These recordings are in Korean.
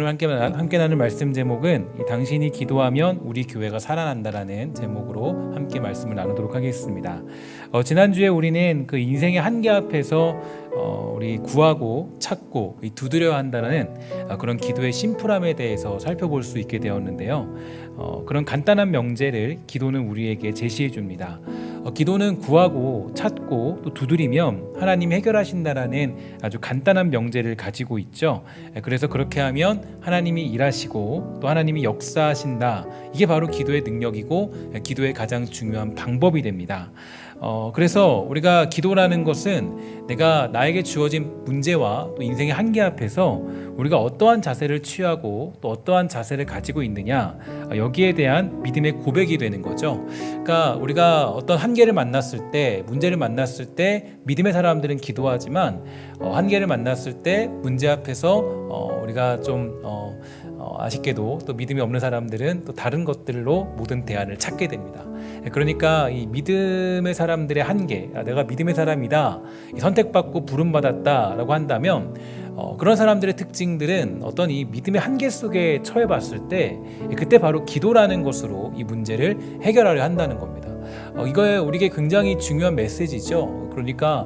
오늘 함께 나눌 말씀 제목은 당신이 기도하면 우리 교회가 살아난다라는 제목으로 함께 말씀을 나누도록 하겠습니다. 지난주에 우리는 그 인생의 한계 앞에서 우리 구하고 찾고 두드려야 한다는 그런 기도의 심플함에 대해서 살펴볼 수 있게 되었는데요. 그런 간단한 명제를 기도는 우리에게 제시해 줍니다. 기도는 구하고 찾고 또 두드리면 하나님이 해결하신다라는 아주 간단한 명제를 가지고 있죠. 그래서 그렇게 하면 하나님이 일하시고 또 하나님이 역사하신다. 이게 바로 기도의 능력이고 기도의 가장 중요한 방법이 됩니다. 그래서 우리가 기도라는 것은 내가 나에게 주어진 문제와 또 인생의 한계 앞에서 우리가 어떠한 자세를 취하고 또 어떠한 자세를 가지고 있느냐, 여기에 대한 믿음의 고백이 되는 거죠. 그러니까 우리가 어떤 한계를 만났을 때, 문제를 만났을 때 믿음의 사람들은 기도하지만 한계를 만났을 때 문제 앞에서 우리가 좀 아쉽게도 또 믿음이 없는 사람들은 또 다른 것들로 모든 대안을 찾게 됩니다. 그러니까 이 믿음의 사람들의 한계, 내가 믿음의 사람이다, 선택받고 부름받았다라고 한다면 그런 사람들의 특징들은 어떤 이 믿음의 한계 속에 처해봤을 때 그때 바로 기도라는 것으로 이 문제를 해결하려 한다는 겁니다. 이거에 우리에게 굉장히 중요한 메시지죠. 그러니까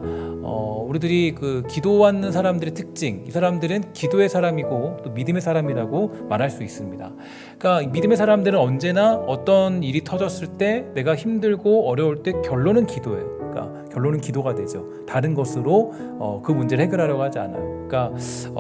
우리들이 그 기도하는 사람들의 특징, 이 사람들은 기도의 사람이고 또 믿음의 사람이라고 말할 수 있습니다. 그러니까 믿음의 사람들은 언제나 어떤 일이 터졌을 때 내가 힘들고 어려울 때 결론은 기도예요. 그러니까 결론은 기도가 되죠. 다른 것으로 그 문제를 해결하려고 하지 않아요. 그러니까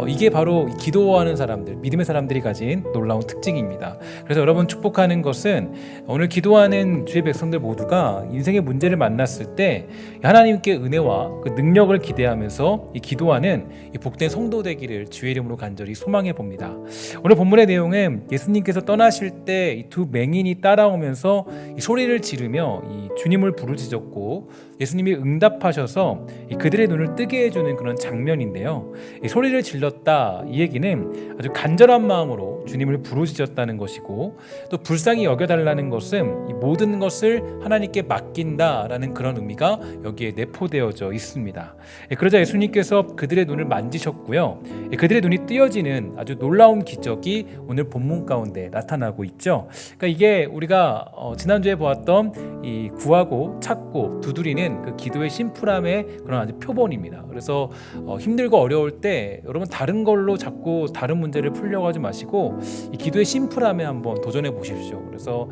이게 바로 기도하는 사람들, 믿음의 사람들이 가진 놀라운 특징입니다. 그래서 여러분 축복하는 것은 오늘 기도하는 주의 백성들 모두가 인생의 문제를 만났을 때 하나님께 은혜와 그 능력을 기대하면서 이 기도하는 이 복된 성도 되기를 주의 이름으로 간절히 소망해 봅니다. 오늘 본문의 내용은 예수님께서 떠나실 때 이 두 맹인이 따라오면서 이 소리를 지르며 이 주님을 부르짖었고 예수님이 응답하셔서 그들의 눈을 뜨게 해주는 그런 장면인데요. 이 소리를 질렀다, 이 얘기는 아주 간절한 마음으로 주님을 부르짖었다는 것이고, 또 불쌍히 여겨달라는 것은 이 모든 것을 하나님께 맡긴다라는 그런 의미가 여기에 내포되어져 있습니다. 그러자 예수님께서 그들의 눈을 만지셨고요, 그들의 눈이 뜨여지는 아주 놀라운 기적이 오늘 본문 가운데 나타나고 있죠. 그러니까 이게 우리가 지난주에 보았던 이 구하고 찾고 두드리는 그 기도의 심플함의 그런 아주 표본입니다. 그래서 힘들고 어려울 때 여러분 다른 걸로 자꾸 다른 문제를 풀려고 하지 마시고 이 기도의 심플함에 한번 도전해 보십시오. 그래서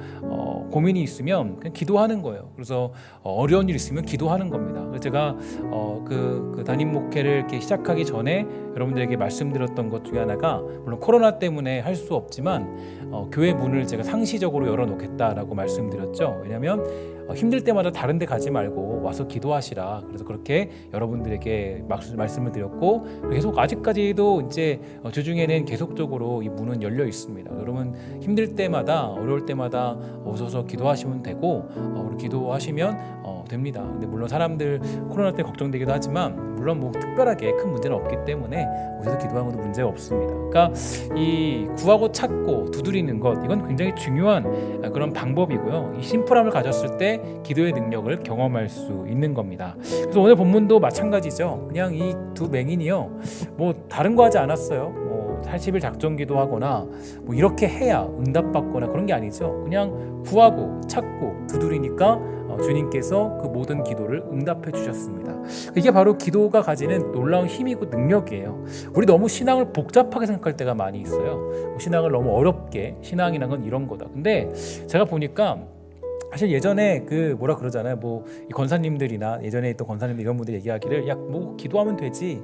고민이 있으면 그냥 기도하는 거예요. 그래서 어려운 일 있으면 기도하는 겁니다. 그래서 제가 그 담임 목회를 이렇게 시작하기 전에 여러분들에게 말씀드렸던 것 중에 하나가, 물론 코로나 때문에 할 수 없지만 교회 문을 제가 상시적으로 열어놓겠다라고 말씀드렸죠. 왜냐하면 힘들 때마다 다른 데 가지 말고 와서 기도하시라. 그래서 그렇게 여러분들에게 말씀을 드렸고, 계속 아직까지도 이제 주중에는 계속적으로 이 문은 열려 있습니다. 여러분 힘들 때마다 어려울 때마다 오셔서 기도하시면 되고 우리 기도하시면 됩니다. 근데 물론 사람들 코로나 때 걱정되기도 하지만 물론 뭐 특별하게 큰 문제는 없기 때문에 오셔서 기도하는 것도 문제가 없습니다. 그러니까 이 구하고 찾고 두드리는 것, 이건 굉장히 중요한 그런 방법이고요. 이 심플함을 가졌을 때 기도의 능력을 경험할 수 있는 겁니다. 그래서 오늘 본문도 마찬가지죠. 그냥 이 두 맹인이요, 뭐 다른 거 하지 않았어요. 뭐 80일 작정기도 하거나 뭐 이렇게 해야 응답받거나 그런 게 아니죠. 그냥 구하고 찾고 두드리니까 주님께서 그 모든 기도를 응답해 주셨습니다. 이게 바로 기도가 가지는 놀라운 힘이고 능력이에요. 우리 너무 신앙을 복잡하게 생각할 때가 많이 있어요. 신앙을 너무 어렵게, 신앙이란 건 이런 거다. 근데 제가 보니까 사실 예전에 그 뭐라 그러잖아요. 뭐 이 권사님들이나 예전에 있던 권사님들 이런 분들 얘기하기를 야 뭐 기도하면 되지.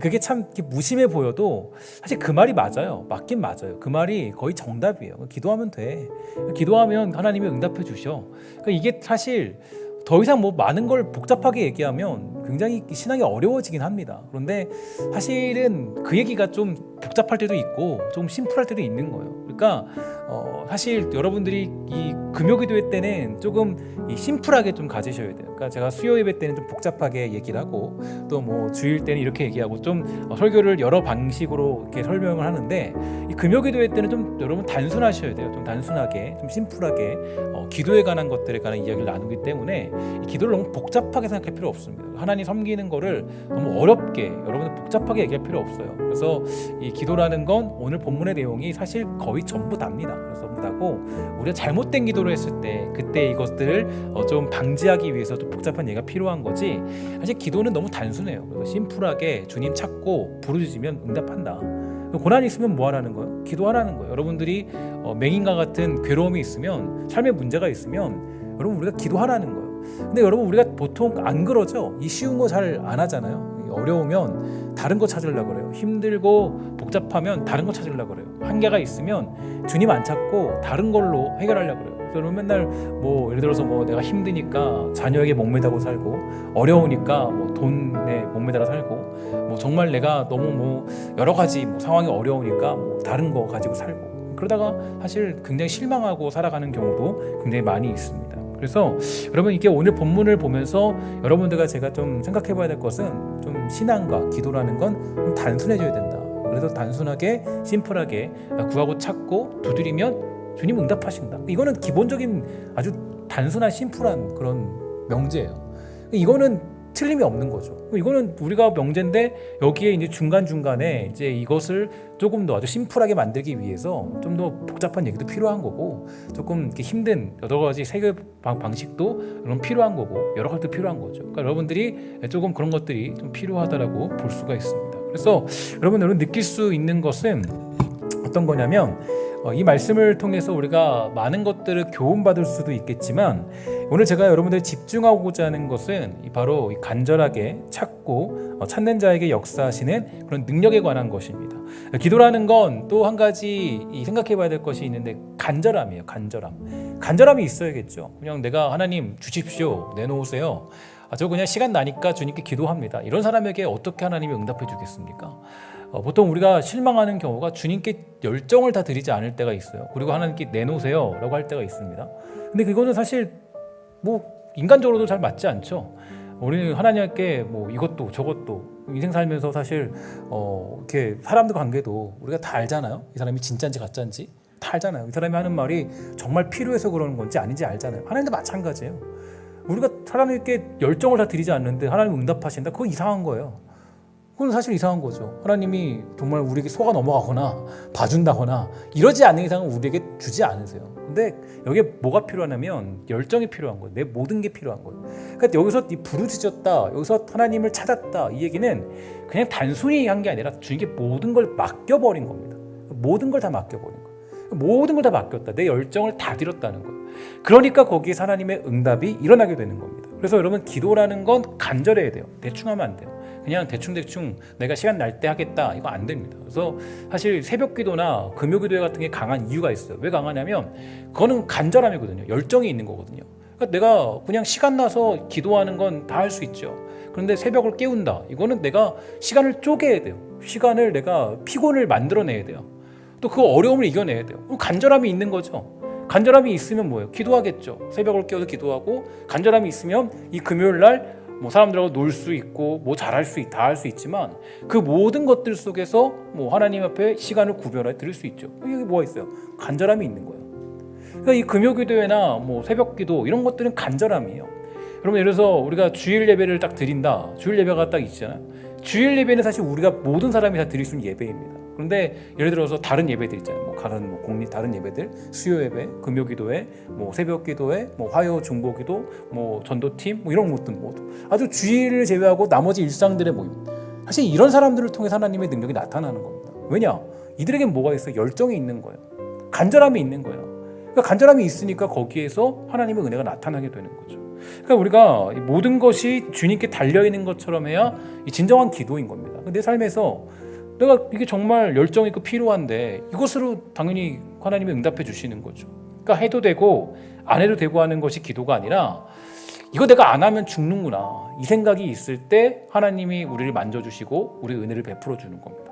그게 참 무심해 보여도 사실 그 말이 맞아요. 맞긴 맞아요. 그 말이 거의 정답이에요. 기도하면 돼. 기도하면 하나님이 응답해 주셔. 그러니까 이게 사실 더 이상 뭐 많은 걸 복잡하게 얘기하면 굉장히 신앙이 어려워지긴 합니다. 그런데 사실은 그 얘기가 좀 복잡할 때도 있고 좀 심플할 때도 있는 거예요. 그러니까 사실 여러분들이 이 금요기도회 때는 조금 이 심플하게 좀 가지셔야 돼요. 그러니까 제가 수요 예배 때는 좀 복잡하게 얘기를 하고 또 뭐 주일 때는 이렇게 얘기하고 좀 설교를 여러 방식으로 이렇게 설명을 하는데 이 금요기도회 때는 좀 여러분 단순하셔야 돼요. 좀 단순하게, 좀 심플하게 기도에 관한 것들에 관한 이야기를 나누기 때문에 이 기도를 너무 복잡하게 생각할 필요 없습니다. 하나님 섬기는 거를 너무 어렵게 여러분들 복잡하게 얘기할 필요 없어요. 그래서 이 기도라는 건 오늘 본문의 내용이 사실 거의 전부 답니다. 그래서 다고 우리가 잘못된 기도를 했을 때 그때 이것들을 좀 방지하기 위해서 좀 복잡한 얘기가 필요한 거지. 사실 기도는 너무 단순해요. 그래서 심플하게 주님 찾고 부르짖으면 응답한다. 고난이 있으면 뭐 하라는 거예요? 기도하라는 거예요. 여러분들이 맹인과 같은 괴로움이 있으면, 삶의 문제가 있으면 여러분 우리가 기도하라는 거예요. 근데 여러분 우리가 보통 안 그러죠. 이 쉬운 거 잘 안 하잖아요. 어려우면 다른 거 찾으려고 그래요. 힘들고 복잡하면 다른 거 찾으려고 그래요. 한계가 있으면 주님 안 찾고 다른 걸로 해결하려고 그래요. 그러면 맨날 뭐 예를 들어서 뭐 내가 힘드니까 자녀에게 목매다고 살고, 어려우니까 뭐 돈에 목매달아 살고, 뭐 정말 내가 너무 뭐 여러 가지 뭐 상황이 어려우니까 뭐 다른 거 가지고 살고, 그러다가 사실 굉장히 실망하고 살아가는 경우도 굉장히 많이 있습니다. 그래서 여러분 이게 오늘 본문을 보면서 여러분들과 제가 좀 생각해 봐야 될 것은 좀 신앙과 기도라는 건 좀 단순해져야 된다. 그래서 단순하게 심플하게 구하고 찾고 두드리면 주님 응답하신다. 이거는 기본적인 아주 단순한 심플한 그런 명제예요. 이거는 틀림이 없는 거죠. 이거는 우리가 명제인데 여기에 이제 중간중간에 이제 이것을 조금 더 아주 심플하게 만들기 위해서 좀 더 복잡한 얘기도 필요한 거고, 조금 이렇게 힘든 여러 가지 세계 방식도 그런 필요한 거고, 여러 가지도 필요한 거죠. 그러니까 여러분들이 조금 그런 것들이 좀 필요하다라고 볼 수가 있습니다. 그래서 여러분 느낄 수 있는 것은 어떤 거냐면, 이 말씀을 통해서 우리가 많은 것들을 교훈받을 수도 있겠지만, 오늘 제가 여러분들이 집중하고자 하는 것은 바로 간절하게 찾고 찾는 자에게 역사하시는 그런 능력에 관한 것입니다. 기도라는 건 또 한 가지 생각해 봐야 될 것이 있는데, 간절함이에요. 간절함이 있어야겠죠. 그냥 내가 하나님 주십시오, 내놓으세요, 저 그냥 시간 나니까 주님께 기도합니다, 이런 사람에게 어떻게 하나님이 응답해 주겠습니까? 보통 우리가 실망하는 경우가 주님께 열정을 다 드리지 않을 때가 있어요. 그리고 하나님께 내놓으세요 라고 할 때가 있습니다. 근데 그거는 사실 뭐 인간적으로도 잘 맞지 않죠. 우리는 하나님께 뭐 이것도 저것도 인생 살면서 사실 이렇게 사람들 관계도 우리가 다 알잖아요. 이 사람이 진짜인지 가짜인지 다 알잖아요. 이 사람이 하는 말이 정말 필요해서 그러는 건지 아닌지 알잖아요. 하나님도 마찬가지예요. 우리가 하나님께 열정을 다 드리지 않는데 하나님 응답하신다? 그건 이상한 거예요. 그건 사실 이상한 거죠. 하나님이 정말 우리에게 속아 넘어가거나 봐준다거나 이러지 않는 이상은 우리에게 주지 않으세요. 근데 여기에 뭐가 필요하냐면 열정이 필요한 거예요. 내 모든 게 필요한 거예요. 그러니까 여기서 이 부르짖었다, 여기서 하나님을 찾았다, 이 얘기는 그냥 단순히 한 게 아니라 주님께 모든 걸 맡겨버린 겁니다. 모든 걸 다 맡겨버린 거예요. 모든 걸 다 맡겼다. 내 열정을 다 드렸다는 거예요. 그러니까 거기에 하나님의 응답이 일어나게 되는 겁니다. 그래서 여러분 기도라는 건 간절해야 돼요. 대충 하면 안 돼요. 그냥 대충 내가 시간 날 때 하겠다, 이거 안 됩니다. 그래서 사실 새벽 기도나 금요 기도회 같은 게 강한 이유가 있어요. 왜 강하냐면 그거는 간절함이거든요. 열정이 있는 거거든요. 그러니까 내가 그냥 시간 나서 기도하는 건 다 할 수 있죠. 그런데 새벽을 깨운다, 이거는 내가 시간을 쪼개야 돼요. 시간을 내가 피곤을 만들어내야 돼요. 또 그 어려움을 이겨내야 돼요. 간절함이 있는 거죠. 간절함이 있으면 뭐예요? 기도하겠죠. 새벽을 깨워서 기도하고, 간절함이 있으면 이 금요일 날 뭐 사람들하고 놀 수 있고 뭐 잘할 수 다 할 수 있지만, 그 모든 것들 속에서 뭐 하나님 앞에 시간을 구별해 드릴 수 있죠. 여기 뭐가 있어요? 간절함이 있는 거예요. 그러니까 이 금요기도회나 뭐 새벽기도 이런 것들은 간절함이에요. 여러분 예를 들어서 우리가 주일 예배를 딱 드린다. 주일 예배가 딱 있잖아요. 주일 예배는 사실 우리가 모든 사람이 다 드릴 수 있는 예배입니다. 그런데 예를 들어서 다른 예배들 있잖아요. 뭐 다른 공립 다른 예배들, 수요 예배, 금요 기도회, 뭐 새벽 기도회, 뭐 화요 중보 기도, 뭐 전도팀, 뭐 이런 것들 모두 아주 주일을 제외하고 나머지 일상들의 모임. 사실 이런 사람들을 통해 하나님의 능력이 나타나는 겁니다. 왜냐? 이들에겐 뭐가 있어요? 열정이 있는 거예요. 간절함이 있는 거예요. 그러니까 간절함이 있으니까 거기에서 하나님의 은혜가 나타나게 되는 거죠. 그러니까 우리가 모든 것이 주님께 달려있는 것처럼 해야 진정한 기도인 겁니다. 내 삶에서 내가 이게 정말 열정 있고 필요한데 이것으로 당연히 하나님이 응답해 주시는 거죠. 그러니까 해도 되고 안 해도 되고 하는 것이 기도가 아니라, 이거 내가 안 하면 죽는구나, 이 생각이 있을 때 하나님이 우리를 만져주시고 우리 은혜를 베풀어 주는 겁니다.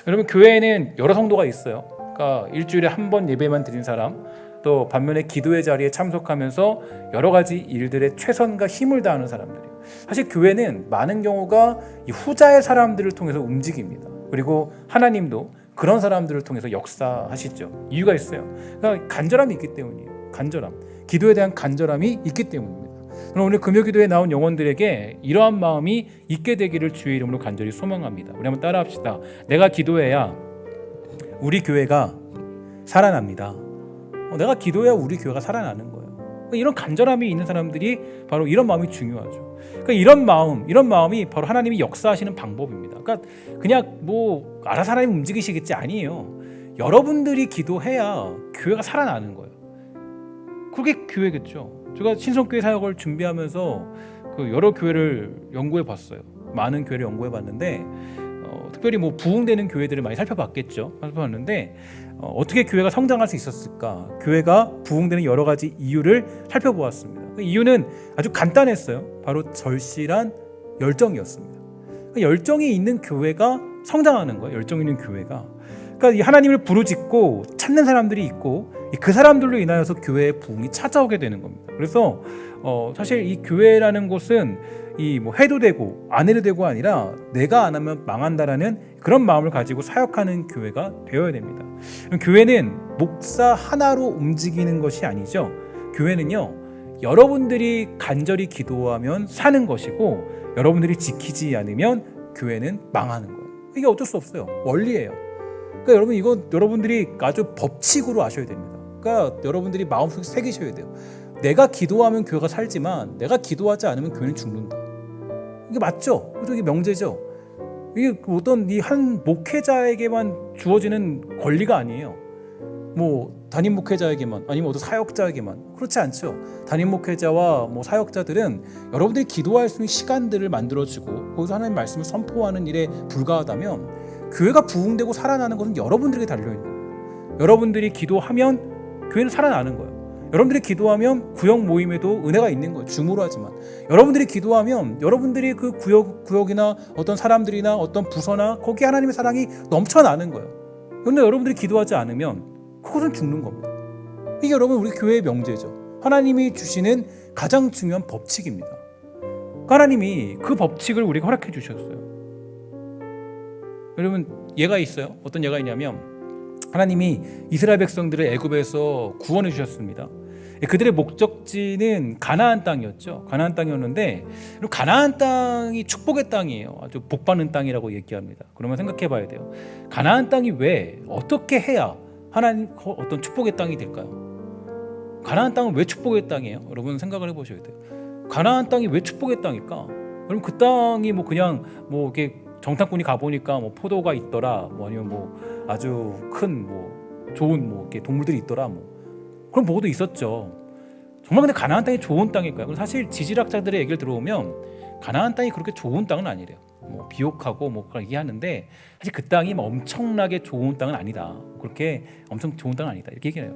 여러분 교회에는 여러 성도가 있어요. 그러니까 일주일에 한 번 예배만 드린 사람, 또 반면에 기도의 자리에 참석하면서 여러 가지 일들에 최선과 힘을 다하는 사람들이에요. 사실 교회는 많은 경우가 이 후자의 사람들을 통해서 움직입니다. 그리고 하나님도 그런 사람들을 통해서 역사하시죠. 이유가 있어요. 그러니까 간절함이 있기 때문이에요. 간절함, 기도에 대한 간절함이 있기 때문입니다. 그럼 오늘 금요기도에 나온 영혼들에게 이러한 마음이 있게 되기를 주의 이름으로 간절히 소망합니다. 우리 한번 따라합시다. 내가 기도해야 우리 교회가 살아납니다. 내가 기도해야 우리 교회가 살아나는 거예요. 이런 간절함이 있는 사람들이 바로 이런 마음이 중요하죠. 그러니까 이런 마음이 바로 하나님이 역사하시는 방법입니다. 그러니까 그냥 뭐 알아서 하나님 움직이시겠지, 아니에요. 여러분들이 기도해야 교회가 살아나는 거예요. 그게 교회겠죠. 제가 신성교회 사역을 준비하면서 그 여러 교회를 연구해 봤어요. 많은 교회를 연구해 봤는데 특별히 뭐 부흥되는 교회들을 많이 살펴봤겠죠. 살펴봤는데 어떻게 교회가 성장할 수 있었을까? 교회가 부흥되는 여러 가지 이유를 살펴보았습니다. 그 이유는 아주 간단했어요. 바로 절실한 열정이었습니다. 그 열정이 있는 교회가 성장하는 거예요. 열정 있는 교회가. 그러니까 이 하나님을 부르짖고 찾는 사람들이 있고 그 사람들로 인하여서 교회의 부흥이 찾아오게 되는 겁니다. 그래서 사실 이 교회라는 곳은 이 뭐 해도 되고 안 해도 되고 아니라 내가 안 하면 망한다라는 그런 마음을 가지고 사역하는 교회가 되어야 됩니다. 교회는 목사 하나로 움직이는 것이 아니죠. 교회는요, 여러분들이 간절히 기도하면 사는 것이고 여러분들이 지키지 않으면 교회는 망하는 거예요. 이게 어쩔 수 없어요. 원리예요. 그러니까 여러분, 이거 여러분들이 아주 법칙으로 아셔야 됩니다. 그러니까 여러분들이 마음속에 새기셔야 돼요. 내가 기도하면 교회가 살지만 내가 기도하지 않으면 교회는 죽는다. 이게 맞죠? 그래서 이게 명제죠. 이게 어떤 이 한 목회자에게만 주어지는 권리가 아니에요. 뭐 담임 목회자에게만, 아니면 어떤 사역자에게만, 그렇지 않죠. 담임 목회자와 뭐 사역자들은 여러분들이 기도할 수 있는 시간들을 만들어주고 거기서 하나님의 말씀을 선포하는 일에 불과하다면 교회가 부흥되고 살아나는 것은 여러분들에게 달려있는 거예요. 여러분들이 기도하면 교회는 살아나는 거예요. 여러분들이 기도하면 구역 모임에도 은혜가 있는 거예요. 줌으로 하지만 여러분들이 기도하면 여러분들이 그 구역이나 어떤 사람들이나 어떤 부서나 거기에 하나님의 사랑이 넘쳐나는 거예요. 그런데 여러분들이 기도하지 않으면 그것은 죽는 겁니다. 이게 여러분 우리 교회의 명제죠. 하나님이 주시는 가장 중요한 법칙입니다. 하나님이 그 법칙을 우리가 허락해 주셨어요. 여러분, 예가 있어요. 어떤 예가 있냐면 하나님이 이스라엘 백성들을 애굽에서 구원해 주셨습니다. 그들의 목적지는 가나안 땅이었죠. 가나안 땅이었는데 가나안 땅이 축복의 땅이에요. 아주 복받는 땅이라고 얘기합니다. 그러면 생각해 봐야 돼요. 가나안 땅이 왜, 어떻게 해야 하나님 어떤 축복의 땅이 될까요? 가나안 땅은 왜 축복의 땅이에요? 여러분 생각을 해보셔야 돼요. 가나안 땅이 왜 축복의 땅일까? 여러분 그 땅이 뭐 그냥 뭐 이렇게 정탐꾼이 가보니까 뭐 포도가 있더라, 뭐 아니면 뭐 아주 큰 뭐 좋은 뭐 이렇게 동물들이 있더라, 뭐 그런 보고도 있었죠. 정말 근데 가나안 땅이 좋은 땅일까요? 사실 지질학자들의 얘기를 들어보면 가나안 땅이 그렇게 좋은 땅은 아니래요. 뭐 비옥하고 뭐 그런 얘기하는데 사실 그 땅이 뭐 엄청나게 좋은 땅은 아니다. 그렇게 엄청 좋은 땅은 아니다. 이렇게 얘기해요.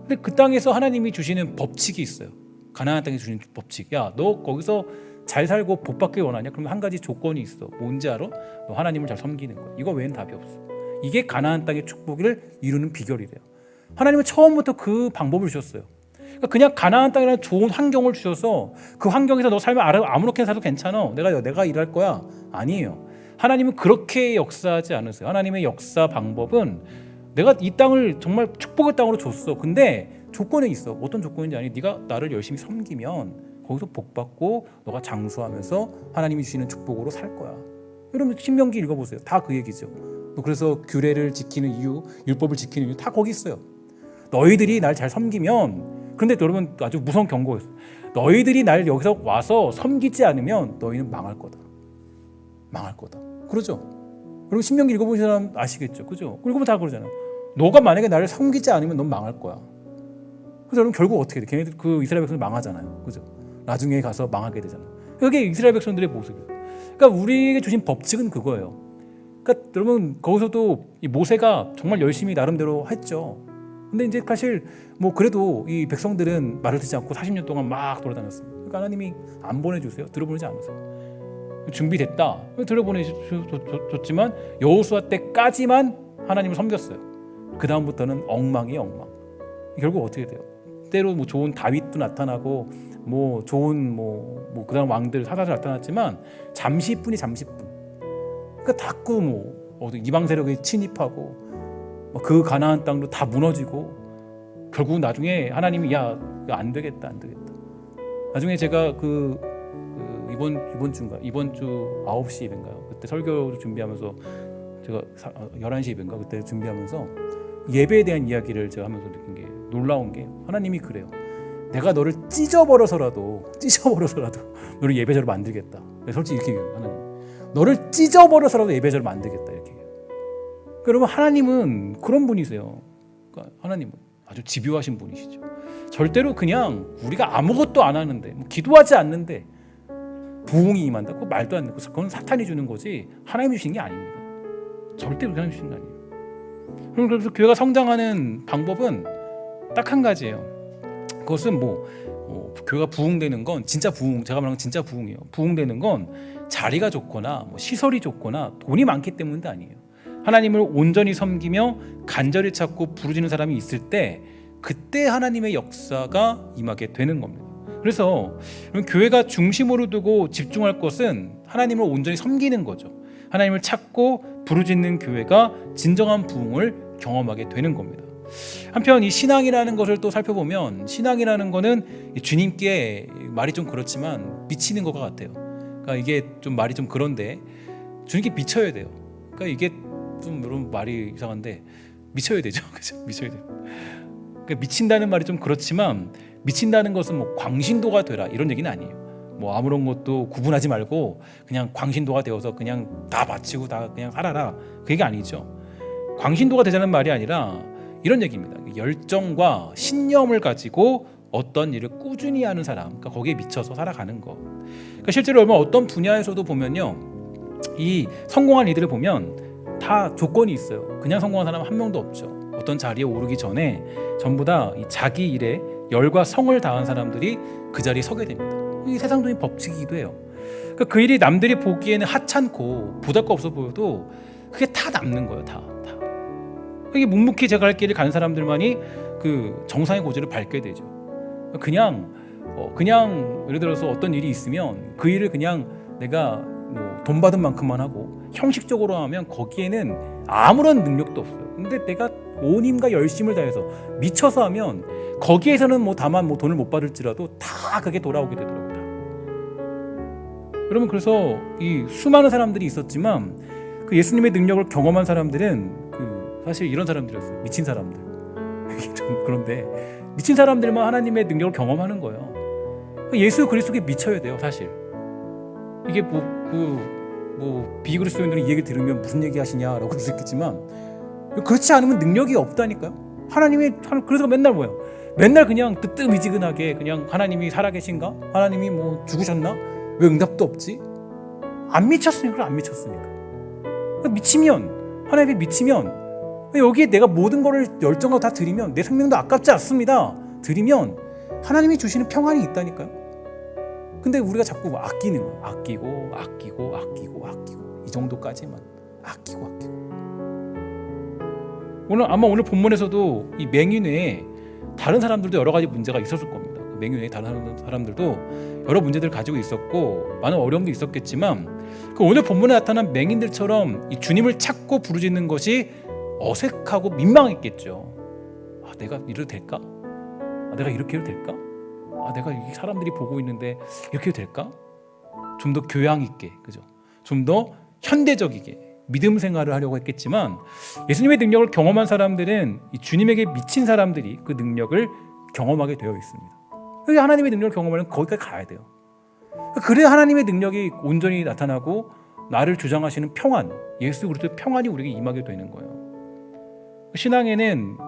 근데 그 땅에서 하나님이 주시는 법칙이 있어요. 가나안 땅에 주시는 법칙. 야, 너 거기서 잘 살고 복 받길 원하냐? 그러면 한 가지 조건이 있어. 뭔지 알아? 너 하나님을 잘 섬기는 거야. 이거 외엔 답이 없어. 이게 가나안 땅의 축복을 이루는 비결이래요. 하나님은 처음부터 그 방법을 주셨어요. 그러니까 그냥 가나안 땅이라는 좋은 환경을 주셔서 그 환경에서 너 살면 아무렇게나 살아도 괜찮아. 내가 일할 거야. 아니에요. 하나님은 그렇게 역사하지 않으세요. 하나님의 역사 방법은 내가 이 땅을 정말 축복의 땅으로 줬어. 근데 조건이 있어. 어떤 조건인지 아니? 네가 나를 열심히 섬기면 거기서 복 받고 너가 장수하면서 하나님이 주시는 축복으로 살 거야. 여러분 신명기 읽어보세요. 다 그 얘기죠. 그래서 규례를 지키는 이유, 율법을 지키는 이유 다 거기 있어요. 너희들이 날 잘 섬기면, 그런데 여러분 아주 무서운 경고였어요. 너희들이 날 여기서 와서 섬기지 않으면 너희는 망할 거다. 망할 거다. 그러죠. 여러분 신명기 읽어보신 사람 아시겠죠. 그죠? 읽으면 다 그러잖아요. 너가 만약에 나를 섬기지 않으면 넌 망할 거야. 그래서 여러분 결국 어떻게 돼? 걔네들 그 이스라엘 백성들 망하잖아요. 그죠? 나중에 가서 망하게 되잖아요. 그게 이스라엘 백성들의 모습이에요. 그러니까 우리에게 주신 법칙은 그거예요. 그러니까 여러분 거기서도 이 모세가 정말 열심히 나름대로 했죠. 근데 이제 사실 뭐 그래도 이 백성들은 말을 듣지 않고 40년 동안 막 돌아다녔습니다. 그러니까 하나님이 안 보내주세요. 들어보내지 않으세요. 준비됐다. 들어보내줬지만 여호수아 때까지만 하나님을 섬겼어요. 그 다음부터는 엉망이 엉망. 결국 어떻게 돼요? 때로 뭐 좋은 다윗도 나타나고 뭐 좋은 뭐 그다음 왕들 사사들 나타났지만 잠시뿐이 잠시뿐. 그러니까 자꾸 뭐 어디 이방 세력이 침입하고 그 가나안 땅도 다 무너지고 결국 나중에 하나님이 야 안 되겠다. 나중에 제가 이번 주 9시 예배인가요? 그때 설교 준비하면서 제가 11시 예배인가 그때 준비하면서 예배에 대한 이야기를 제가 하면서 느낀 게 놀라운 게 하나님이 그래요. 내가 너를 찢어버려서라도 너를 예배자로 만들겠다. 솔직히 이렇게 얘기해요. 하나님. 너를 찢어버려서라도 예배자로 만들겠다. 이렇게 얘기해요. 여러분 하나님은 그런 분이세요. 그러니까 하나님은 아주 집요하신 분이시죠. 절대로 그냥 우리가 아무것도 안 하는데 기도하지 않는데 부흥이 임한다. 그거 말도 안 되고 그건 사탄이 주는 거지 하나님이 주신 게 아닙니다. 절대로 하나님이 주신 게 아니에요. 그래서 교회가 성장하는 방법은 딱 한 가지예요. 그것은 교회가 부흥되는 건 진짜 부흥, 제가 말하는 건 진짜 부흥이에요. 부흥되는 건 자리가 좋거나 시설이 좋거나 돈이 많기 때문도 아니에요. 하나님을 온전히 섬기며 간절히 찾고 부르짖는 사람이 있을 때 그때 하나님의 역사가 임하게 되는 겁니다. 그래서 교회가 중심으로 두고 집중할 것은 하나님을 온전히 섬기는 거죠. 하나님을 찾고 부르짖는 교회가 진정한 부흥을 경험하게 되는 겁니다. 한편 이 신앙이라는 것을 또 살펴보면 신앙이라는 거는 주님께 말이 좀 그렇지만 미치는 것 같아요. 그러니까 이게 좀 말이 좀 그런데 주님께 미쳐야 돼요. 그러니까 이게 좀 여러분 말이 이상한데 미쳐야 되죠. 그죠? 미쳐야 돼요. 그러니까 미친다는 말이 좀 그렇지만 미친다는 것은 광신도가 되라 이런 얘기는 아니에요. 아무런 것도 구분하지 말고 그냥 광신도가 되어서 그냥 다 바치고 다 그냥 살아라 그 얘기 아니죠. 광신도가 되자는 말이 아니라 이런 얘기입니다. 열정과 신념을 가지고 어떤 일을 꾸준히 하는 사람, 그러니까 거기에 미쳐서 살아가는 것. 그러니까 실제로 어떤 분야에서도 보면요, 이 성공한 이들을 보면 다 조건이 있어요. 그냥 성공한 사람 한 명도 없죠. 어떤 자리에 오르기 전에 전부 다 이 자기 일에 열과 성을 다한 사람들이 그 자리에 서게 됩니다. 이 세상적인 법칙이기도 해요. 그러니까 그 일이 남들이 보기에는 하찮고 보잘것없어 보여도 그게 다 남는 거예요. 다. 이게 묵묵히 제가 할 길을 가는 사람들만이 그 정상의 고지를 밟게 되죠. 그냥 예를 들어서 어떤 일이 있으면 그 일을 그냥 내가 돈 받은 만큼만 하고 형식적으로 하면 거기에는 아무런 능력도 없어요. 근데 내가 온 힘과 열심을 다해서 미쳐서 하면 거기에서는 다만 돈을 못 받을지라도 다 그게 돌아오게 되더라고요. 여러분 그래서 이 수많은 사람들이 있었지만 그 예수님의 능력을 경험한 사람들은 사실 이런 사람들이었어요. 미친 사람들. 좀 그런데 미친 사람들만 하나님의 능력을 경험하는 거예요. 예수 그리스도에 미쳐야 돼요. 사실 이게 비그리스도인들은 이 얘기 들으면 무슨 얘기 하시냐라고 느꼈지만 그렇지 않으면 능력이 없다니까요. 그래서 맨날 그냥 뜨뜻미지근하게 그냥 하나님이 살아계신가? 하나님이 죽으셨나? 왜 응답도 없지? 안 미쳤으니까 안 미쳤으니까. 미치면 하나님이 미치면 여기에 내가 모든 거를 열정으로 다 드리면 내 생명도 아깝지 않습니다. 드리면 하나님이 주시는 평안이 있다니까요. 근데 우리가 자꾸 아끼는 거예요. 아끼고 이 정도까지만 아끼고. 오늘 본문에서도 이 맹인외에 다른 사람들도 여러 가지 문제가 있었을 겁니다. 맹인외에 다른 사람들도 여러 문제들을 가지고 있었고 많은 어려움도 있었겠지만 오늘 본문에 나타난 맹인들처럼 이 주님을 찾고 부르짖는 것이 어색하고 민망했겠죠. 내가 이래도 될까? 내가 이렇게 해도 될까? 내가 이 사람들이 보고 있는데 이렇게 해도 될까? 좀 더 교양 있게, 그죠? 좀 더 현대적이게 믿음 생활을 하려고 했겠지만 예수님의 능력을 경험한 사람들은 이 주님에게 미친 사람들이 그 능력을 경험하게 되어 있습니다. 그래서 하나님의 능력을 경험하려면 거기까지 가야 돼요. 그래야 하나님의 능력이 온전히 나타나고 나를 주장하시는 평안, 예수 그리스도의 평안이 우리에게 임하게 되는 거예요. 신앙에는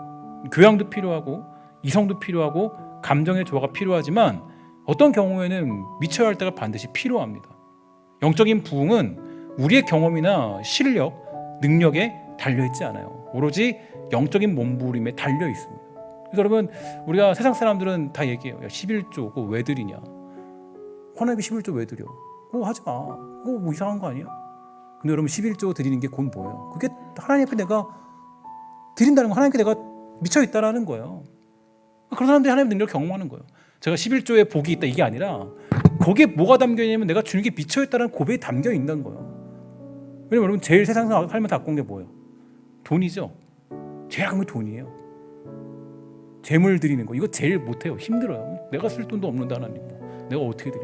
교양도 필요하고 이성도 필요하고 감정의 조화가 필요하지만 어떤 경우에는 미쳐야 할 때가 반드시 필요합니다. 영적인 부흥은 우리의 경험이나 실력, 능력에 달려있지 않아요. 오로지 영적인 몸부림에 달려 있습니다. 그래서 여러분 우리가 세상 사람들은 다 얘기해요. 11조 그거 왜 드리냐? 하나님이 11조 왜 드려? 그거 하지 마. 그거 이상한 거 아니야? 근데 여러분 11조 드리는 게 그건 뭐예요? 그게 하나님 앞에 내가 드린다는 건 하나님께 내가 미쳐 있다라는 거예요. 그런 사람들이 하나님의 능력을 경험하는 거예요. 제가 11조에 복이 있다 이게 아니라 거기에 뭐가 담겨 있냐면 내가 주님께 미쳐 있다는 고백이 담겨 있는 거예요. 왜냐면 여러분 제일 세상에서 살면서 갖고 온 게 뭐예요? 돈이죠. 제일 갖고 온 게 돈이에요. 재물 드리는 거 이거 제일 못해요. 힘들어요. 내가 쓸 돈도 없는데 하나님 내가 어떻게 드려?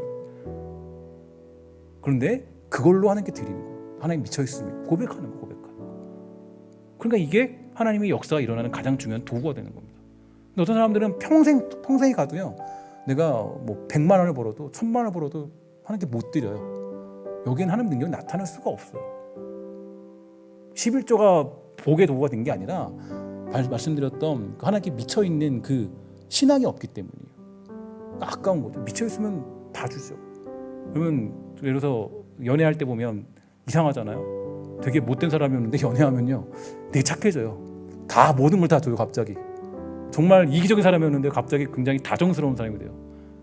그런데 그걸로 하나님께 드리는 거 하나님 미쳐 있으면 고백하는 거 고백하는 거. 그러니까 이게 하나님의 역사가 일어나는 가장 중요한 도구가 되는 겁니다. 근데 어떤 사람들은 평생이 가도요 내가 뭐 100만 원을 벌어도 1000만 원을 벌어도 하나님께 못 드려요. 여기에는 하나님 능력이 나타날 수가 없어요. 11조가 복의 도구가 된 게 아니라 말씀드렸던 하나님께 미쳐있는 그 신앙이 없기 때문이에요. 아까운 거죠. 미쳐있으면 다 주죠. 그러면 예를 들어서 연애할 때 보면 이상하잖아요. 되게 못된 사람이었는데 연애하면요 되게 착해져요. 다 모든 걸 다 줘요. 갑자기 정말 이기적인 사람이었는데 갑자기 굉장히 다정스러운 사람이 돼요.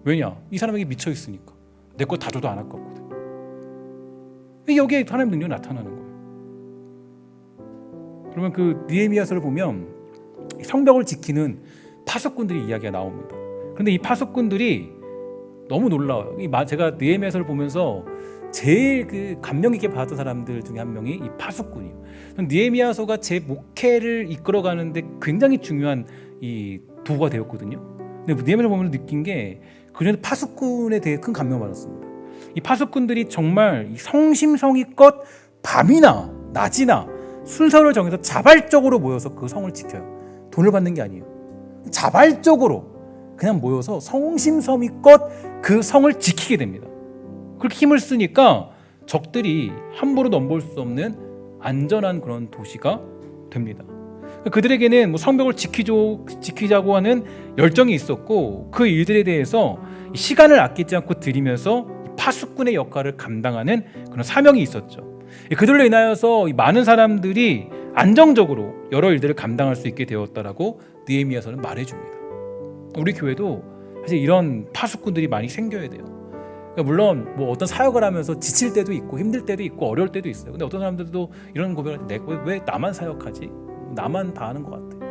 왜냐? 이 사람에게 미쳐있으니까. 내 거 다 줘도 안 아깝거든. 여기에 하나님의 능력이 나타나는 거예요. 그러면 그 느헤미야서를 보면 성벽을 지키는 파수꾼들이 이야기가 나옵니다. 그런데 이 파수꾼들이 너무 놀라워요. 제가 느헤미야서를 보면서 제일 그 감명 있게 받았던 사람들 중에 한 명이 이 파수꾼이에요. 느헤미야서가 제 목회를 이끌어가는데 굉장히 중요한 이 도구가 되었거든요. 근데 느헤미야서를 보면서 느낀 게 그전에 파수꾼에 대해 큰 감명을 받았습니다. 이 파수꾼들이 정말 성심성의껏 밤이나 낮이나 순서를 정해서 자발적으로 모여서 그 성을 지켜요. 돈을 받는 게 아니에요. 자발적으로 그냥 모여서 성심성의껏 그 성을 지키게 됩니다. 그렇게 힘을 쓰니까 적들이 함부로 넘볼 수 없는 안전한 그런 도시가 됩니다. 그들에게는 뭐 성벽을 지키자고 하는 열정이 있었고 그 일들에 대해서 시간을 아끼지 않고 드리면서 파수꾼의 역할을 감당하는 그런 사명이 있었죠. 그들로 인하여서 많은 사람들이 안정적으로 여러 일들을 감당할 수 있게 되었다라고 느헤미야서는 말해줍니다. 우리 교회도 사실 이런 파수꾼들이 많이 생겨야 돼요. 그러니까 물론 뭐 어떤 사역을 하면서 지칠 때도 있고 힘들 때도 있고 어려울 때도 있어요. 근데 어떤 사람들도 이런 고백을 할 때 왜 나만 사역하지? 나만 다 하는 것 같아.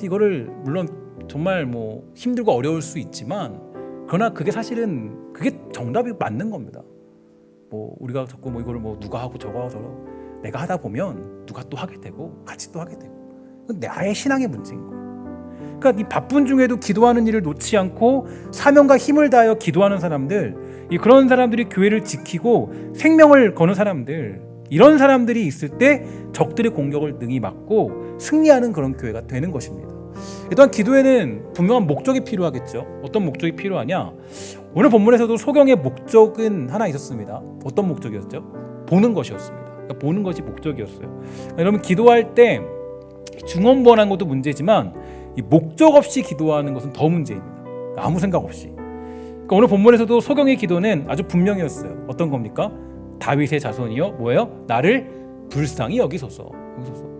이거를 물론 정말 뭐 힘들고 어려울 수 있지만 그러나 그게 사실은 그게 정답이 맞는 겁니다. 뭐 우리가 자꾸 뭐 이거를 뭐 누가 하고 저거 하고 저거 내가 하다 보면 누가 또 하게 되고 같이 또 하게 되고 나의 신앙의 문제인 거예요. 그러니까 이 바쁜 중에도 기도하는 일을 놓지 않고 사명과 힘을 다하여 기도하는 사람들, 그런 사람들이 교회를 지키고 생명을 거는 사람들, 이런 사람들이 있을 때 적들의 공격을 능히 막고 승리하는 그런 교회가 되는 것입니다. 또한 기도에는 분명한 목적이 필요하겠죠. 어떤 목적이 필요하냐? 오늘 본문에서도 소경의 목적은 하나 있었습니다. 어떤 목적이었죠? 보는 것이었습니다. 그러니까 보는 것이 목적이었어요. 여러분 기도할 때 중언부언하는 것도 문제지만 이 목적 없이 기도하는 것은 더 문제입니다. 아무 생각 없이. 그러니까 오늘 본문에서도 소경의 기도는 아주 분명했어요. 어떤 겁니까? 다윗의 자손이여 뭐예요? 나를 불쌍히 여기소서.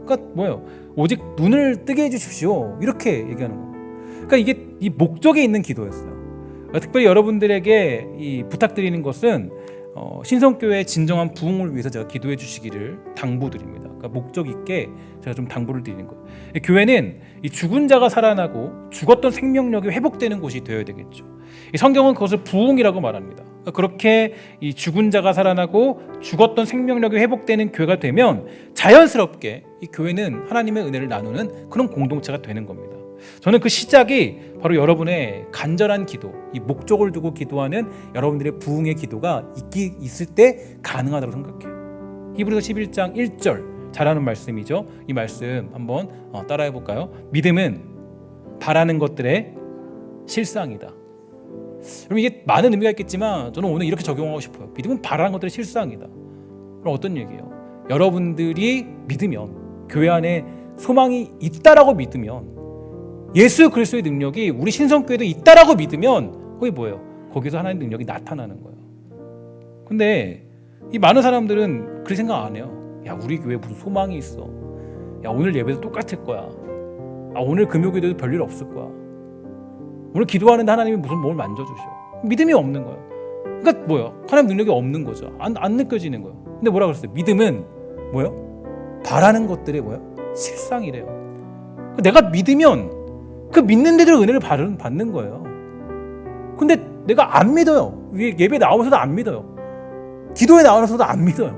그러니까 뭐예요? 오직 눈을 뜨게 해주십시오. 이렇게 얘기하는 겁니다. 그러니까 이게 이 목적에 있는 기도였어요. 특별히 여러분들에게 이 부탁드리는 것은 신성교회의 진정한 부흥을 위해서 제가 기도해 주시기를 당부드립니다. 그러니까 목적 있게 제가 좀 당부를 드리는 거예요. 교회는 이 죽은 자가 살아나고 죽었던 생명력이 회복되는 곳이 되어야 되겠죠. 이 성경은 그것을 부흥이라고 말합니다. 그러니까 그렇게 이 죽은 자가 살아나고 죽었던 생명력이 회복되는 교회가 되면 자연스럽게 이 교회는 하나님의 은혜를 나누는 그런 공동체가 되는 겁니다. 저는 그 시작이 바로 여러분의 간절한 기도, 이 목적을 두고 기도하는 여러분들의 부흥의 기도가 있을 때 가능하다고 생각해요. 히브리서 11장 1절 잘하는 말씀이죠. 이 말씀 한번 따라해 볼까요? 믿음은 바라는 것들의 실상이다. 그럼 이게 많은 의미가 있겠지만 저는 오늘 이렇게 적용하고 싶어요. 믿음은 바라는 것들의 실상이다. 그럼 어떤 얘기예요? 여러분들이 믿으면, 교회 안에 소망이 있다라고 믿으면, 예수 그리스도의 능력이 우리 신성교회도 있다라고 믿으면 거기 뭐예요? 거기서 하나님의 능력이 나타나는 거예요. 근데 이 많은 사람들은 그렇게 생각 안 해요. 야, 우리 교회에 무슨 소망이 있어. 야, 오늘 예배도 똑같을 거야. 아, 오늘 금요기도도 별일 없을 거야. 오늘 기도하는데 하나님이 무슨 뭘 만져주셔. 믿음이 없는 거예요. 그러니까 뭐예요? 하나님 능력이 없는 거죠. 안 느껴지는 거예요. 근데 뭐라 그랬어요? 믿음은 뭐예요? 바라는 것들의 뭐예요? 실상이래요. 내가 믿으면 그 믿는 데대로 은혜를 받는 거예요. 근데 내가 안 믿어요. 예배 나오면서도 안 믿어요. 기도에 나오면서도 안 믿어요.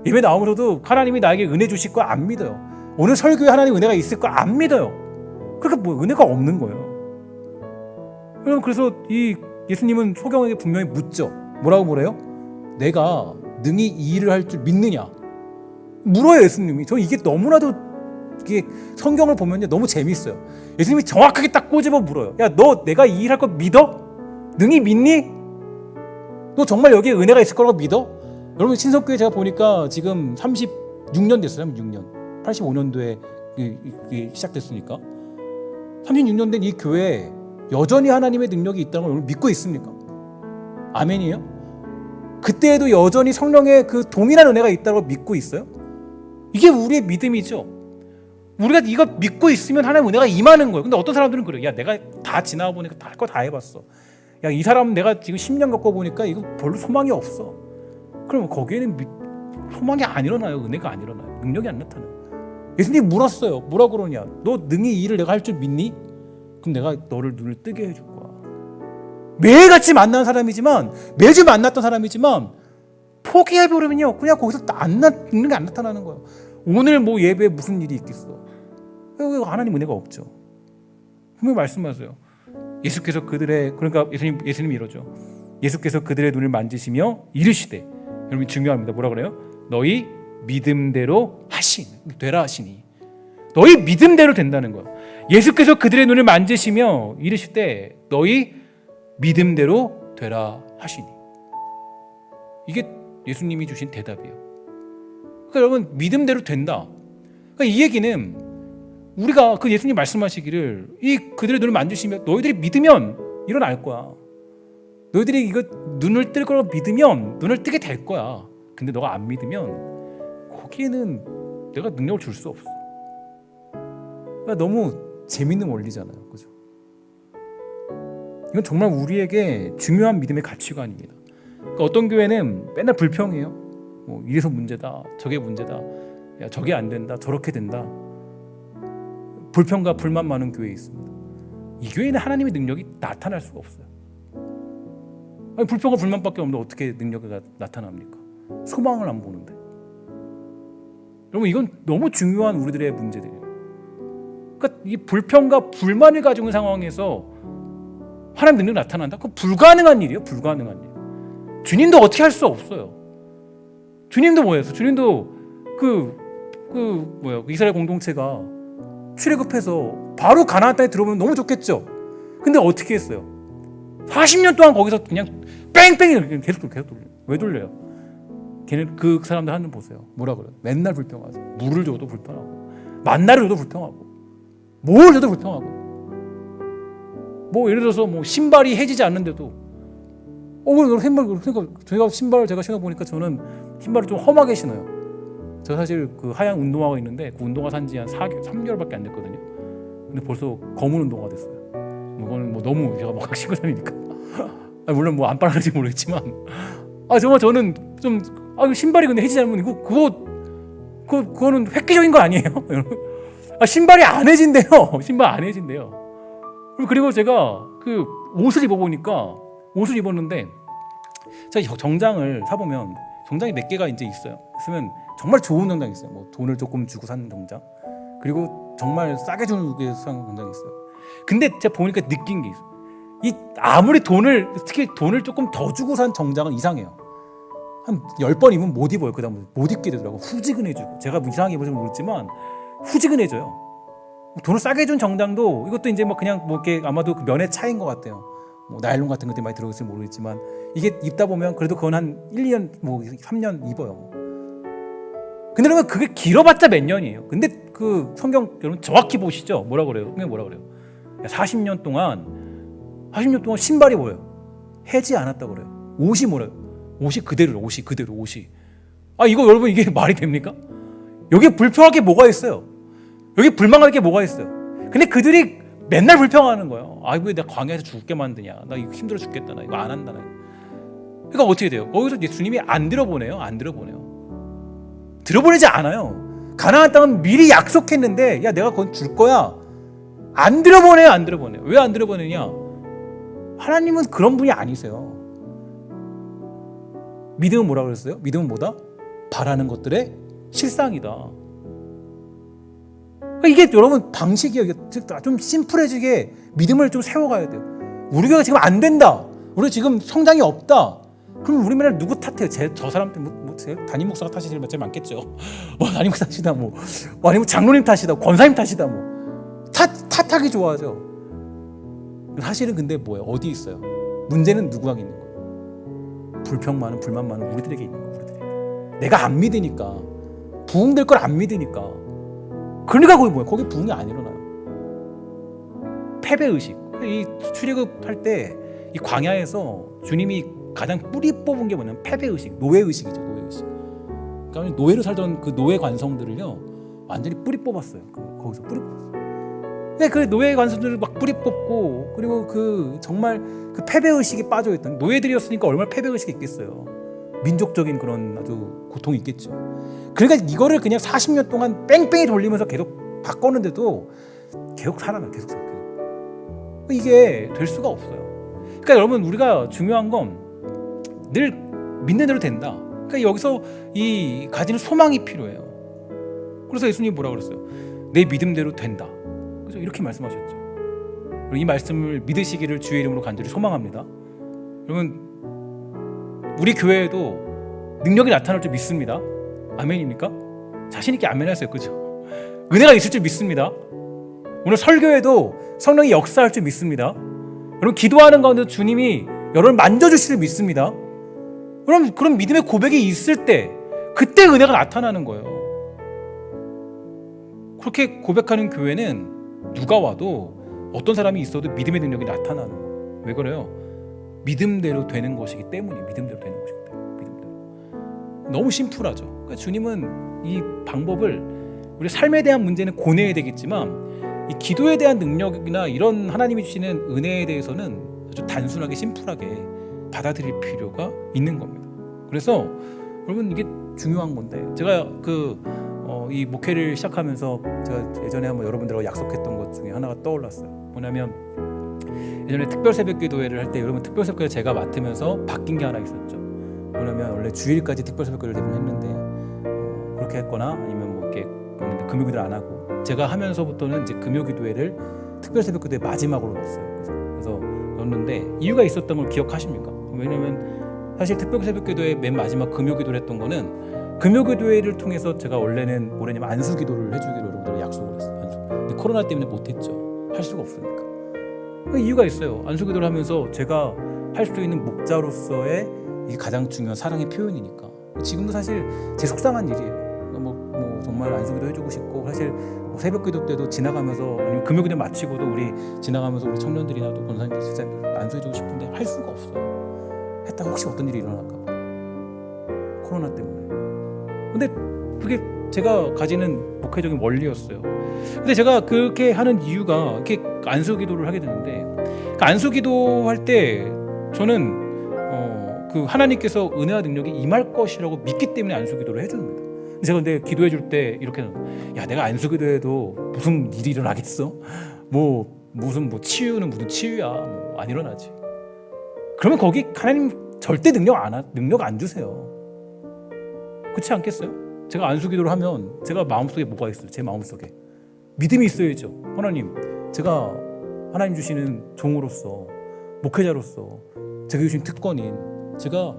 예배 나오면서도 하나님이 나에게 은혜 주실 거 안 믿어요. 오늘 설교에 하나님 은혜가 있을 거 안 믿어요. 그러니까 뭐 은혜가 없는 거예요. 여러분, 그래서 이 예수님은 소경에게 분명히 묻죠. 뭐래요? 내가 능히 이 일을 할 줄 믿느냐? 물어요, 예수님이. 저 이게 너무나도 이게 성경을 보면요 너무 재밌어요. 예수님이 정확하게 딱 꼬집어 물어요. 야, 너 내가 이 일 할 거 믿어? 능히 믿니? 너 정말 여기에 은혜가 있을 거라고 믿어? 여러분, 신석교회 제가 보니까 지금 36년 됐어요. 36년. 85년도에 시작됐으니까 36년 된 이 교회에 여전히 하나님의 능력이 있다는 걸 여러분 믿고 있습니까? 아멘이에요? 그때에도 여전히 성령의 그 동일한 은혜가 있다고 믿고 있어요? 이게 우리의 믿음이죠. 우리가 이거 믿고 있으면 하나님의 은혜가 임하는 거예요. 근데 어떤 사람들은 그래요. 야, 내가 다 지나와 보니까 할 거 다 해봤어. 야, 이 사람은 내가 지금 10년 겪어보니까 이거 별로 소망이 없어. 그럼 거기에는 소망이 안 일어나요. 은혜가 안 일어나요. 능력이 안 나타나요. 예수님이 물었어요. 뭐라 그러냐? 너 능히 이 일을 내가 할 줄 믿니? 그럼 내가 너를 눈을 뜨게 해줄 거야. 매일같이 만난 사람이지만, 매주 만났던 사람이지만 포기해버리면요 그냥 거기서 있는 게 안 나타나는 거예요. 오늘 뭐 예배에 무슨 일이 있겠어? 하나님 은혜가 없죠. 분명히 말씀하세요. 예수께서 그러니까 예수님이 이러죠. 예수께서 그들의 눈을 만지시며 이르시되, 여러분 중요합니다. 뭐라 그래요? 너희 믿음대로 되라 하시니. 너희 믿음대로 된다는 거예요. 예수께서 그들의 눈을 만지시며 이르시되 너희 믿음대로 되라 하시니. 이게 예수님이 주신 대답이에요. 그러니까 여러분, 믿음대로 된다. 그러니까 이 얘기는 우리가 그 예수님 말씀하시기를 그들의 눈을 만지시며 너희들이 믿으면 일어날 거야. 너희들이 이거 눈을 뜰 거라고 믿으면 눈을 뜨게 될 거야. 근데 너가 안 믿으면 거기에는 내가 능력을 줄 수 없어. 그러니까 너무 재밌는 원리잖아요. 그죠? 이건 정말 우리에게 중요한 믿음의 가치관입니다. 그러니까 어떤 교회는 맨날 불평해요. 뭐 이래서 문제다, 저게 문제다, 야 저게 안 된다, 저렇게 된다. 불평과 불만 많은 교회에 있습니다. 이 교회는 하나님의 능력이 나타날 수가 없어요. 아니, 불평과 불만밖에 없는데 어떻게 능력이 나타납니까? 소망을 안 보는데. 여러분, 이건 너무 중요한 우리들의 문제들이에요. 그러니까 이 불평과 불만을 가지고 있는 상황에서 하나님 능력이 나타난다? 그건 불가능한 일이에요. 불가능한 일. 주님도 어떻게 할 수 없어요. 주님도 뭐예요? 주님도 이스라엘 공동체가 출애굽해서 바로 가나안 땅에 들어오면 너무 좋겠죠. 근데 어떻게 했어요? 40년 동안 거기서 그냥 뺑뺑이 계속 돌려요. 왜 돌려요? 걔는 그 사람들 하는 거 보세요. 뭐라 그래요? 맨날 불평하세요. 물을 줘도 불평하고, 만나를 줘도 불평하고, 뭘 줘도 불평하고. 뭐 예를 들어서 뭐 신발이 해지지 않는데도 제가 신발을 신어 보니까 저는 신발을 좀 험하게 신어요. 제가 사실 그 하얀 운동화가 있는데 그 운동화 산지 한 3개월밖에 안 됐거든요. 근데 벌써 검은 운동화가 됐어요. 이거는 뭐 너무 제가 막 신고 다니니까. 물론 뭐 안 빨아들지 모르겠지만, 정말 저는 좀 신발이 근데 해지지 않으면 그거는 획기적인 거 아니에요? 신발이 안 해진대요. 신발 안 해진대요. 그리고 제가 그 옷을 입어보니까, 옷을 입었는데 제가 정장을 사보면 정장이 몇 개가 이제 있어요. 있으면 정말 좋은 정장이 있어요. 뭐 돈을 조금 주고 산 정장, 그리고 정말 싸게 주는 게 산 정장이 있어요. 근데 제가 보니까 느낀 게 있어요. 아무리 특히 돈을 조금 더 주고 산 정장은 이상해요. 한 10번 입으면 못 입어요. 그 다음에 못 입게 되더라고요. 후지근해지고. 제가 이상하게 입어서 모르겠지만 후지근해져요. 돈을 싸게 준 정장도 이것도 이제 뭐 그냥 뭐 이렇게 아마도 그 면의 차이인 것 같아요. 뭐 나일론 같은 것들이 많이 들어있을지 모르겠지만 이게 입다 보면 그래도 그건 한 1, 2년 뭐 3년 입어요. 근데 여러분, 그게 길어봤자 몇 년이에요. 근데 그 성경 여러분 정확히 보시죠. 뭐라 그래요? 성경 뭐라 그래요? 40년 동안 신발이 뭐예요? 해지 않았다 그래요. 옷이 뭐래요? 옷이 그대로. 이거 여러분, 이게 말이 됩니까? 여기 불평할 게 뭐가 있어요? 여기 불만할 게 뭐가 있어요? 근데 그들이 맨날 불평하는 거예요. 왜 내가 광야에서 죽게 만드냐? 나 이거 힘들어 죽겠다. 나 이거 안 한다. 그러니까 어떻게 돼요? 거기서 예수님이 안 들어보내요. 들어보내지 않아요. 가나안 땅은 미리 약속했는데, 야 내가 그건 줄 거야. 안 들어보내요. 안 들어보내요. 왜 안 들어보내냐? 하나님은 그런 분이 아니세요. 믿음은 뭐라 그랬어요? 믿음은 뭐다? 바라는 것들의 실상이다. 이게 여러분 방식이에요. 이게 좀 심플해지게 믿음을 좀 세워가야 돼요. 우리 교회가 지금 안 된다. 우리 지금 성장이 없다. 그럼 우리 맨날 누구 탓해요? 저 사람 때문에 담임 목사가 탓이 제일 많겠죠. 담임 목사 탓이다 아니면 장로님 탓이다, 권사님 탓이다 탓하기 좋아하죠. 사실은 근데 뭐예요? 어디 있어요? 문제는 누구에게 있는 거예요? 불평 많은, 불만 많은 우리들에게 있는 거예요. 우리들에게. 내가 안 믿으니까, 부흥될 걸 안 믿으니까. 그러니까 거기 뭐예요? 거기 부흥이 안 일어나요. 패배의식. 이 출애굽할 때 이 광야에서 주님이 가장 뿌리 뽑은 게 뭐냐면 패배의식, 노예의식이죠. 노예의식. 그러니까 노예로 살던 그 노예 관성들을요 완전히 뿌리 뽑았어요. 거기서 뿌리 뽑았어요. 근데 그 노예 관성들을 막 뿌리 뽑고, 그리고 그 정말 그 패배의식에 빠져있던 노예들이었으니까 얼마나 패배의식이 있겠어요. 민족적인 그런 아주 고통이 있겠죠. 그러니까 이거를 그냥 40년 동안 뺑뺑이 돌리면서 계속 바꿨는데도 계속 살아나요. 계속 살아요. 이게 될 수가 없어요. 그러니까 여러분, 우리가 중요한 건 늘 믿는 대로 된다. 그러니까 여기서 이 가지는 소망이 필요해요. 그래서 예수님이 뭐라 그랬어요? 내 믿음대로 된다. 그래서 이렇게 말씀하셨죠. 이 말씀을 믿으시기를 주의 이름으로 간절히 소망합니다. 여러분, 우리 교회에도 능력이 나타날 줄 믿습니다. 아멘입니까? 자신 있게 아멘 하세요. 그죠? 은혜가 있을 줄 믿습니다. 오늘 설교에도 성령이 역사할 줄 믿습니다. 여러분, 기도하는 가운데 주님이 여러분을 만져주실 줄 믿습니다. 그럼 믿음의 고백이 있을 때 그때 은혜가 나타나는 거예요. 그렇게 고백하는 교회는 누가 와도 어떤 사람이 있어도 믿음의 능력이 나타나는 거예요. 왜 그래요? 믿음대로 되는 것이기 때문이에요. 믿음대로 되는 것이기 때문에. 믿음대로. 너무 심플하죠. 그러니까 주님은 이 방법을, 우리 삶에 대한 문제는 고뇌해야 되겠지만 이 기도에 대한 능력이나 이런 하나님이 주시는 은혜에 대해서는 아주 단순하게 심플하게 받아들일 필요가 있는 겁니다. 그래서 여러분, 이게 중요한 건데, 제가 이 목회를 시작하면서 제가 예전에 한번 여러분들하고 약속했던 것 중에 하나가 떠올랐어요. 뭐냐면 예전에 특별 새벽 기도회를 할 때, 여러분, 특별 새벽 기도 제가 맡으면서 바뀐 게 하나 있었죠. 뭐냐면 원래 주일까지 특별 새벽 기도를 대부분 했는데 그렇게 했거나 아니면 뭐 이렇게 했는데 금요 기도를 안 하고, 제가 하면서부터는 이제 금요 기도회를 특별 새벽 기도회 마지막으로 넣었어요. 그래서 넣었는데 이유가 있었던 걸 기억하십니까? 왜냐면 사실 특별 새벽 기도회 맨 마지막 금요 기도를 했던 거는, 금요 기도회를 통해서 제가 원래는 뭐냐면 안수 기도를 해주기로 여러분들 약속을 했어요. 안수. 근데 코로나 때문에 못했죠. 할 수가 없으니까. 그 이유가 있어요. 안수 기도를 하면서 제가 할 수 있는 목자로서의 이게 가장 중요한 사랑의 표현이니까. 지금도 사실 제 속상한 일이에요. 뭐 정말 안수 기도 해주고 싶고, 사실 새벽 기도 때도 지나가면서, 아니면 금요 기도 마치고도 우리 지나가면서 우리 청년들이나 또 권사님들 진짜 안수해주고 싶은데 할 수가 없어요. 했다가 혹시 어떤 일이 일어날까 봐, 코로나 때문에. 근데 그게 제가 가지는 목회적인 원리였어요. 근데 제가 그렇게 하는 이유가, 이렇게 안수 기도를 하게 되는데, 그 안수 기도할 때 저는 그 하나님께서 은혜와 능력이 임할 것이라고 믿기 때문에 안수 기도를 해줍니다. 제가 근데 기도해 줄 때 이렇게, 야, 내가 안수 기도해도 무슨 일이 일어나겠어? 무슨 치유는 무슨 치유야? 안 일어나지. 그러면 거기 하나님 절대 능력 안 주세요. 그렇지 않겠어요? 제가 안수 기도를 하면 제가 마음속에 뭐가 있어요? 제 마음속에 믿음이 있어야죠. 하나님, 제가 하나님 주시는 종으로서, 목회자로서, 제가 주신 특권인 제가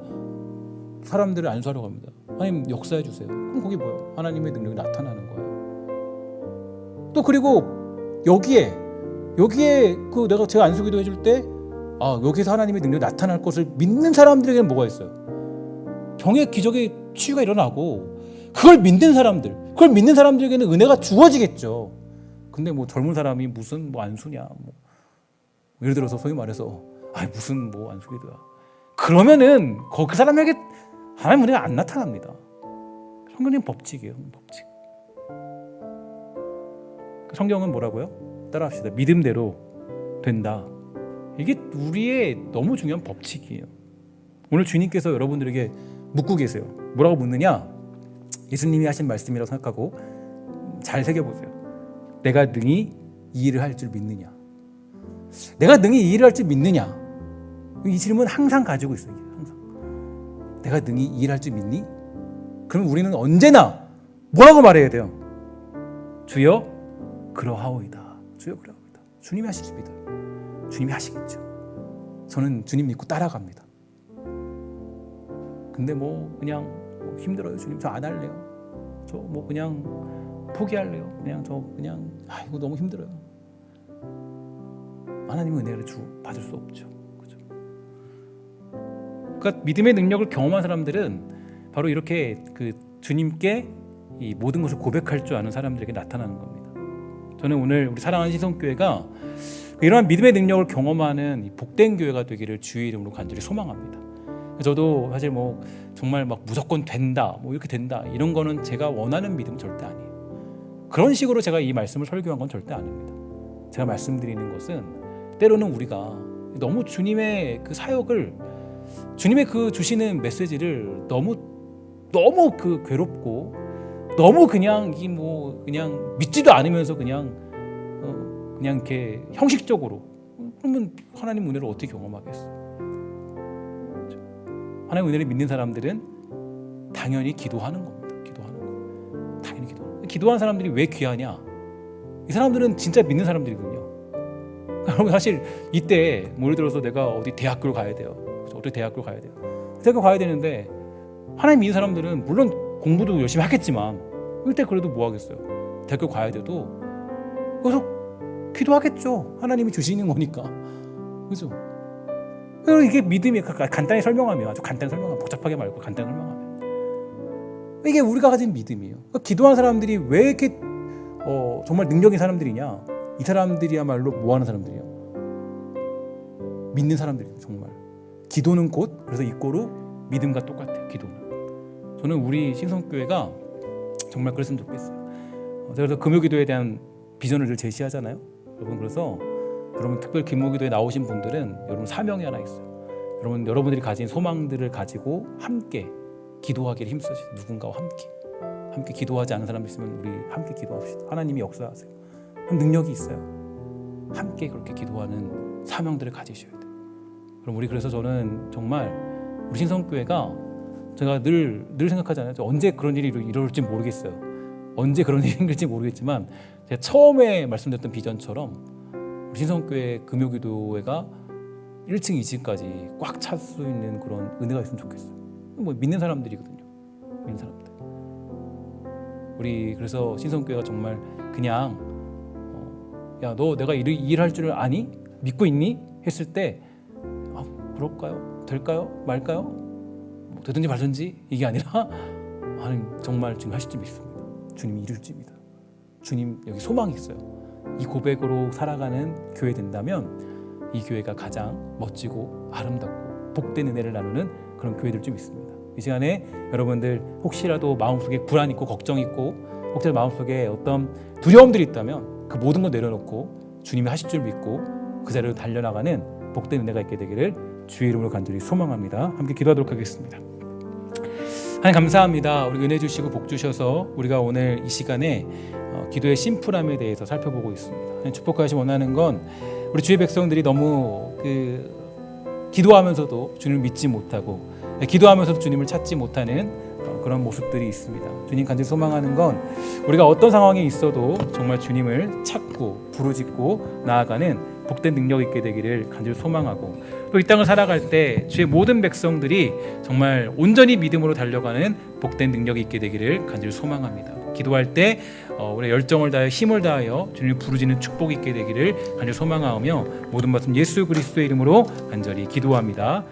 사람들을 안수하려고 합니다. 하나님 역사해 주세요. 그럼 거기 뭐예요? 하나님의 능력이 나타나는 거예요. 또 그리고 여기에 그 제가 안수 기도 해줄 때, 여기서 하나님의 능력이 나타날 것을 믿는 사람들에게는 뭐가 있어요? 병의 기적의 치유가 일어나고, 그걸 믿는 사람들에게는 은혜가 주어지겠죠. 근데 뭐 젊은 사람이 무슨 안수냐, 예를 들어서 소위 말해서 무슨 안수 기도야, 그러면은 그 사람에게 하나님 은혜가 안 나타납니다. 성경은 법칙이에요. 법칙. 성경은 뭐라고요? 따라합시다. 믿음대로 된다. 이게 우리의 너무 중요한 법칙이에요. 오늘 주님께서 여러분들에게 묻고 계세요. 뭐라고 묻느냐? 예수님이 하신 말씀이라고 생각하고 잘 새겨보세요. 내가 능히 이 일을 할 줄 믿느냐? 내가 능히 이 일을 할 줄 믿느냐? 이 질문 항상 가지고 있어요. 항상. 내가 능히 이 일을 할 줄 믿니? 그럼 우리는 언제나 뭐라고 말해야 돼요? 주여 그러하오이다. 주여 그러하오이다. 주님이 하시겠습니다. 주님이 하시겠죠. 저는 주님 믿고 따라갑니다. 근데 뭐 그냥 힘들어요. 주님 저 안 할래요. 저 뭐 그냥 포기할래요. 그냥 이거 너무 힘들어요. 하나님의 은혜를 받을 수 없죠. 그죠? 그러니까 믿음의 능력을 경험한 사람들은 바로 이렇게 그 주님께 이 모든 것을 고백할 줄 아는 사람들에게 나타나는 겁니다. 저는 오늘 우리 사랑하는 신성교회가 이러한 믿음의 능력을 경험하는 복된 교회가 되기를 주의 이름으로 간절히 소망합니다. 저도 사실 뭐 정말 막 무조건 된다, 뭐 이렇게 된다 이런 거는 제가 원하는 믿음 절대 아니에요. 그런 식으로 제가 이 말씀을 설교한 건 절대 아닙니다. 제가 말씀드리는 것은 때로는 우리가 너무 주님의 그 사역을, 주님의 그 주시는 메시지를 너무 그 괴롭고 너무 그냥 이 뭐 그냥 믿지도 않으면서 그냥 이렇게 형식적으로, 그러면 하나님 은혜를 어떻게 경험하겠어요? 하나님 은혜를 믿는 사람들은 당연히 기도하는 겁니다. 기도하는 거. 당연히 기도하는 사람들이 왜 귀하냐? 이 사람들은 진짜 믿는 사람들이거든요. 여러분 사실 이때 예를 들어서 내가 어디 대학교를 가야 돼요. 어디 대학교를 가야 돼요. 대학교 가야 되는데 하나님 믿는 사람들은 물론 공부도 열심히 하겠지만 이때 그래도 뭐 하겠어요? 대학교 가야 돼도 그래서 기도하겠죠. 하나님이 주시는 거니까. 그죠? 이게 믿음이 간단히 설명하면, 아주 간단히 설명하면, 복잡하게 말고 간단히 설명하면 이게 우리가 가진 믿음이에요. 그러니까 기도하는 사람들이 왜 이렇게 정말 능력인 사람들이냐? 이 사람들이야말로 뭐 하는 사람들이에요? 믿는 사람들이에요. 정말 기도는 곧, 그래서 이꼬로 믿음과 똑같아요. 기도는. 저는 우리 신성교회가 정말 그랬으면 좋겠어요. 그래서 금요기도에 대한 비전을 늘 제시하잖아요. 여러분, 그래서 여러분 특별 금요기도에 나오신 분들은 여러분 사명이 하나 있어요. 여러분들이 가진 소망들을 가지고 함께 기도하기를 힘쓰시죠. 누군가와 함께 기도하지 않은 사람 있으면 우리 함께 기도합시다. 하나님이 역사하세요. 능력이 있어요. 함께 그렇게 기도하는 사명들을 가지셔야 돼요. 그럼 우리, 그래서 저는 정말 우리 신성교회가, 제가 늘 생각하잖아요. 언제 그런 일이 이룰지 모르겠어요. 언제 그런 일이 생길지 모르겠지만 제가 처음에 말씀드렸던 비전처럼 우리 신성교회 금요기도회가 1층, 2층까지 꽉 찰 수 있는 그런 은혜가 있으면 좋겠어요. 뭐 믿는 사람들이거든요. 믿는 사람들. 우리 그래서 신성교회가 정말 그냥 야, 너 내가 이 일할 줄 아니? 믿고 있니? 했을 때 그럴까요? 될까요? 말까요? 뭐 되든지 말든지 이게 아니라 하나님 정말 지금 하실 줄 믿습니다. 주님이 이룰 줄입니다. 주님 여기 소망이 있어요. 이 고백으로 살아가는 교회 된다면 이 교회가 가장 멋지고 아름답고 복된 은혜를 나누는 그런 교회들 좀 있습니다. 이 시간에 여러분들 혹시라도 마음속에 불안 있고 걱정 있고 혹시 마음속에 어떤 두려움들이 있다면 그 모든 걸 내려놓고 주님이 하실 줄 믿고 그 자리로 달려나가는 복된 은혜가 있게 되기를 주의 이름으로 간절히 소망합니다. 함께 기도하도록 하겠습니다. 하나님 감사합니다. 우리 은혜 주시고 복 주셔서 우리가 오늘 이 시간에 기도의 심플함에 대해서 살펴보고 있습니다. 축복하시 원하는 건 우리 주의 백성들이 너무 기도하면서도 주님을 믿지 못하고 기도하면서도 주님을 찾지 못하는 그런 모습들이 있습니다. 주님 간절히 소망하는 건 우리가 어떤 상황에 있어도 정말 주님을 찾고 부르짖고 나아가는 복된 능력 있게 되기를 간절히 소망하고 또 이 땅을 살아갈 때 주의 모든 백성들이 정말 온전히 믿음으로 달려가는 복된 능력이 있게 되기를 간절히 소망합니다. 기도할 때 우리 열정을 다하여 힘을 다하여 주님을 부르짖는 축복이 있게 되기를 간절히 소망하며 모든 말씀 예수 그리스도의 이름으로 간절히 기도합니다.